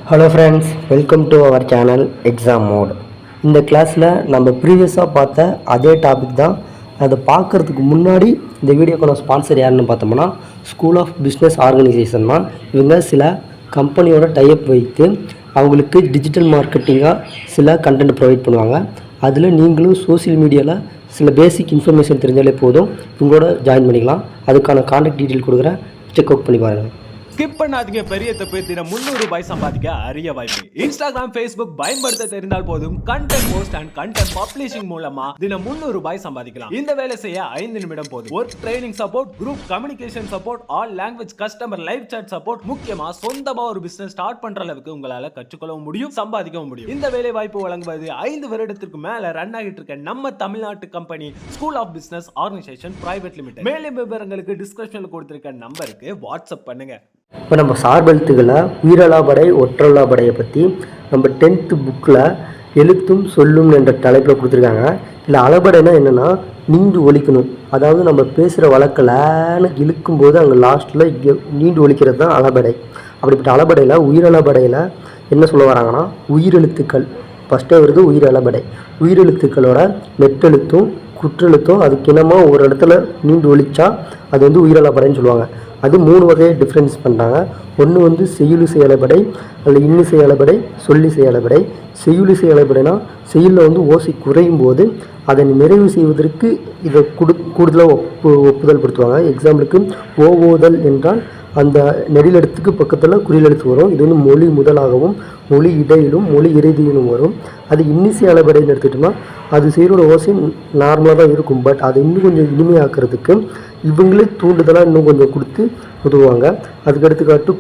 Hello friends, welcome to our channel exam mode. இந்த கிளாஸில் நம்ம ப்ரீவியஸாக பார்த்த அதே டாபிக் தான். அதை பார்க்குறதுக்கு முன்னாடி இந்த வீடியோக்கான ஸ்பான்சர் யாருன்னு பார்த்தோம்னா ஸ்கூல் ஆஃப் பிஸ்னஸ் ஆர்கனைசேஷன் தான். இவங்க சில கம்பெனியோட டைப் வைத்து அவங்களுக்கு டிஜிட்டல் மார்க்கெட்டிங்காக சில கண்டென்ட் ப்ரொவைட் பண்ணுவாங்க. அதில் நீங்களும் சோசியல் மீடியாவில் சில பேசிக் இன்ஃபர்மேஷன் தெரிஞ்சாலே போதும், இவங்களோட ஜாயின் பண்ணிக்கலாம். அதுக்கான கான்டாக்ட் டீட்டெயில் கொடுக்குறேன், செக் அவுட் பண்ணி பாருங்கள். ஸ்கிப் பண்ணாதீங்க. பெரிய தப்பு. தினம் 300 ரூபாய் சம்பாதிக்க அரிய வாய்ப்பு. இன்ஸ்டாகிராம், ஃபேஸ்புக் பயன்படுத்த தெரிந்தால் போதும், content post and content publishing மூலமா தினம் 300 ரூபாய் சம்பாதிக்கலாம். இந்த வேலை செய்ய 5 நிமிடம் போதும். Work training support, group communication support, all language customer live chat support, முக்கியமா சொந்தமா ஒரு பிசினஸ் ஸ்டார்ட் பண்ற அளவுக்கு உங்களால கற்றுக்கொள்ளவும் முடியும், சம்பாதிக்கவும் முடியும். இந்த வேலை வாய்ப்பு வழங்குவது 5 வருடத்திற்கு மேல ரன் ஆகிட்டு இருக்க நம்ம தமிழ்நாட்டு company school of business organisation private limited. மேலும் விவரங்களுக்கு டிஸ்கிரிப்ஷன்ல கொடுத்திருக்க நம்பருக்கு வாட்ஸ்அப் பண்ணுங்க. இப்போ நம்ம சார்பெழுத்துக்களை உயிரலாபடை ஒற்றலாபடையை பற்றி நம்ம 10th புக்கில் எழுத்தும் சொல்லும் என்ற தலைப்பில் கொடுத்துருக்காங்க. இல்லை அளபடைனா என்னென்னா நீண்டு ஒலிக்கணும். அதாவது நம்ம பேசுகிற வழக்கில்னு இழுக்கும்போது அங்கே லாஸ்ட்டில் நீண்டு ஒலிக்கிறது தான் அளபடை. அப்படிப்பட்ட அளபடையில் உயிரலாபடையில் என்ன சொல்ல வராங்கன்னா உயிரெழுத்துக்கள் ஃபஸ்ட்டே வருது. உயிரலபடை உயிரெழுத்துக்களோட நெட்டெழுத்தும் குற்றெழுத்தும் அதுக்கு இனமாக ஒரு இடத்துல நீண்டு ஒலிச்சா அது வந்து உயிரலபடைன்னு சொல்லுவாங்க. அது 3 வகையை டிஃப்ரென்ஸ் பண்ணுறாங்க. ஒன்று செய்யுளிசை அளபடை, அதில் இன்னிசை அளபடை, சொல்லிசை அளபடை. செய்யுளிசை அளபடைனா செய்யுளில் ஓசை குறையும் போது அதை நிறைவு செய்வதற்கு இதை கூடுதலாக ஒப்புதல் படுத்துவாங்க. எக்ஸாம்பிளுக்கு ஓவோதல் என்றால் அந்த நெடிலெழுத்துக்கு பக்கத்தில் குறிலெழுத்து வரும். இது மொழி முதலாகவும் மொழி இடையிலும் மொழி இறுதியிலும் வரும். அது இன்னிசை அளபடைன்னு எடுத்துக்கிட்டோம்னா அது செய்கிற ஓசை நார்மலாக தான் இருக்கும். பட் அதை இன்னும் கொஞ்சம் இனிமையாக்குறதுக்கு இவங்களே தூண்டுதலாக இன்னும் கொஞ்சம் கொடுத்து உதவுவாங்க. அதுக்கு எடுத்துக்காட்டு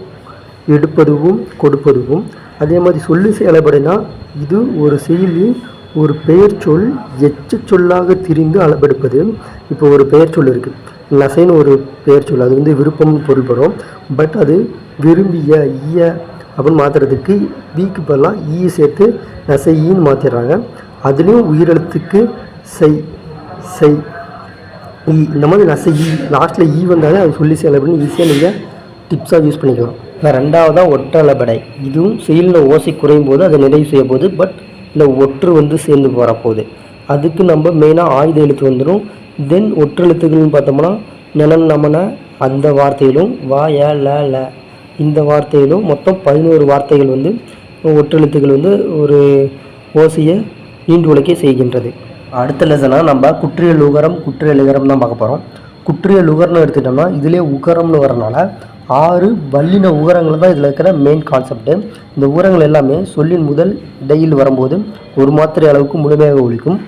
எடுப்பதுவும் கொடுப்பதுவும். அதே மாதிரி சொல்லிசை அளபடைனா இது ஒரு செயலில் ஒரு பெயர் சொல் எச்ச சொல்லாக திரிந்து அளபெடுப்பது. இப்போ ஒரு பெயர் சொல் இருக்குது, நசைன்னு ஒரு பெயர் சொல், அது விருப்பம்னு பொருள்படும். பட் அது விரும்பிய ஈய அப்படின்னு மாற்றுறதுக்கு வீக்கு பதிலாக ஈ சேர்த்து நசையின்னு மாற்றிடுறாங்க. அதுலேயும் உயிரெழுத்துக்கு செய் செய் ஈ இந்த மாதிரி நசையி லாஸ்ட்டில் ஈ வந்தாலே அது சொல்லிசை அளபடின்னு ஈஸியாக நீங்கள் டிப்ஸாக யூஸ் பண்ணிக்கலாம். ரெண்டாவதாக ஒற்றளபடை. இதுவும் செயலில் ஓசை குறையும் போது அதை நிறைவு செய்ய போகுது. பட் இல்லை ஒற்று சேர்ந்து வரப்போகுது. அதுக்கு நம்ம மெயினாக ஆயுத எழுத்து வந்துடும். தென் ஒற்றெழுத்துக்கள்னு பார்த்தோம்னா நெனன் நமன அந்த வார்த்தையிலும் வா ய ல ல இந்த வார்த்தையிலும் மொத்தம் 11 வார்த்தைகள் ஒற்றெழுத்துக்கள் ஒரு ஓசையை நீண்டு உழைக்க செய்கின்றது. அடுத்த லெசனாக நம்ம குற்றியல் உகரம் குற்றியல் இகரம் தான் பார்க்க போகிறோம். குற்றியல் உகரம்னு எடுத்துட்டோம்னா இதிலே உகரம்னு வரனால 6 வல்லின உகரங்கள் தான் இதில் இருக்கிற மெயின் கான்செப்ட்டு. இந்த உகரங்கள் எல்லாமே சொல்லின் முதல் இடையில் வரும்போது ஒரு மாத்திரை அளவுக்கு முழுமையாக ஒலிக்கும்.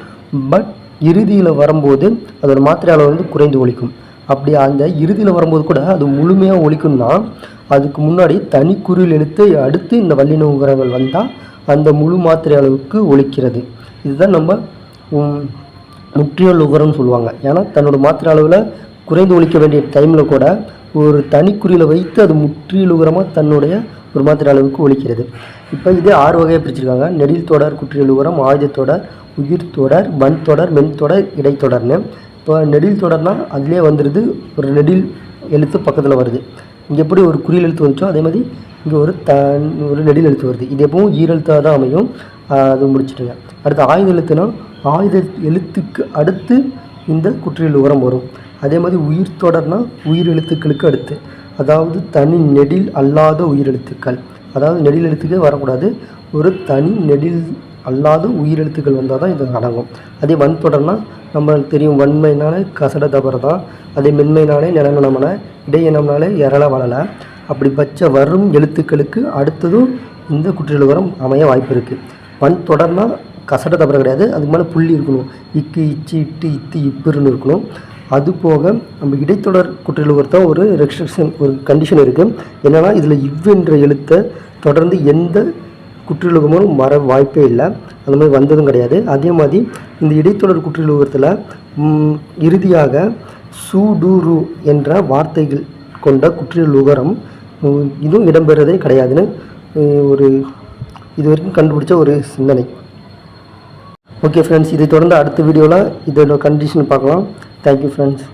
பட் இறுதியில் வரும்போது அதோட மாத்திரை அளவு குறைந்து ஒலிக்கும். அப்படி அந்த இறுதியில் வரும்போது கூட அது முழுமையாக ஒலிக்கும்னா அதுக்கு முன்னாடி தனி குறில் எழுத்து அடுத்து இந்த வல்லின உகரங்கள் வந்தால் அந்த முழு மாத்திரை அளவுக்கு ஒலிக்கிறது. இதுதான் நம்ம முற்றியல் உகரம்னு சொல்லுவாங்க. ஏன்னா தன்னோட மாத்திரை அளவில் குறைந்து ஒலிக்க வேண்டிய டைமில் கூட ஒரு தனிக்குறியில் வைத்து அது முற்றியல் உகரமாக தன்னுடைய ஒரு மாத்திரை அளவுக்கு ஒலிக்கிறது. இப்போ இதே 6 வகையை பிரிச்சிருக்காங்க. நெடில் தொடர் குற்றியல் உகரம், ஆயுதத்தொடர், உயிர் தொடர், வன் தொடர், மென் தொடர், இடைத்தொடர்னு. இப்போ நெடில் தொடர்னால் அதிலே வந்துடுது ஒரு நெடில் எழுத்து பக்கத்தில் வருது. இங்கே எப்படி ஒரு குறியல் எழுத்து வந்துச்சோ அதே மாதிரி இங்கே ஒரு நெடில் எழுத்து வருது. இது எப்பவும் ஈரெழுத்தாக தான் அமையும். அது முடிச்சுட்டுங்க. அடுத்து ஆயுத எழுத்துனா ஆயுத எழுத்துக்கு அடுத்து இந்த குற்றியல் உகரம் வரும். அதே மாதிரி உயிர் தொடர்னா உயிர் எழுத்துக்களுக்கு அடுத்து, அதாவது தனி நெடில் அல்லாத உயிரெழுத்துக்கள், அதாவது நெடில் எழுத்துக்கே வரக்கூடாது, ஒரு தனி நெடில் அல்லாத உயிரெழுத்துக்கள் வந்தால் தான் இது அடங்கும். அதே வன் தொடர்னா நம்மளுக்கு தெரியும், வன்மைனாலே கசட தபர தான். அதே மென்மைனாலே நிலநலமன, இடையினம்னாலே எரள வளலை. அப்படி பச்ச வரும் எழுத்துக்களுக்கு அடுத்ததும் இந்த குற்றியல் உகரம் அமைய வாய்ப்பு இருக்குது. வன் தொடர்னா கசட தபர கிடையாது, அதுக்கு மேலே புள்ளி இருக்கணும். இக்கு இச்சு இட்டு இத்து இப்புன்னு இருக்கணும். அதுபோக நம்ம இடைத்தொடர் குற்றியல் உகரத்தை ஒரு ரெஸ்ட்ரிக்ஷன் ஒரு கண்டிஷன் இருக்குது. என்னென்னா இதில் இவ்வென்ற எழுத்தை தொடர்ந்து எந்த குற்றியல் உகரமும் வர வாய்ப்பே இல்லை, அந்த மாதிரி வந்ததும் கிடையாது. அதே மாதிரி இந்த இடைத்தொடர் குற்றியல் உகரத்தில் இறுதியாக சு டு ரு என்ற வார்த்தைகள் கொண்ட குற்றியல் உகரம் இதுவும் இடம்பெறதே கிடையாதுன்னு ஒரு இது வரைக்கும் கண்டுபிடிச்ச ஒரு சிந்தனை. ஓகே ஃப்ரெண்ட்ஸ், இதை தொடர்ந்து அடுத்த வீடியோவில் இதோட கண்டிஷன் பார்க்கலாம். Thank you friends.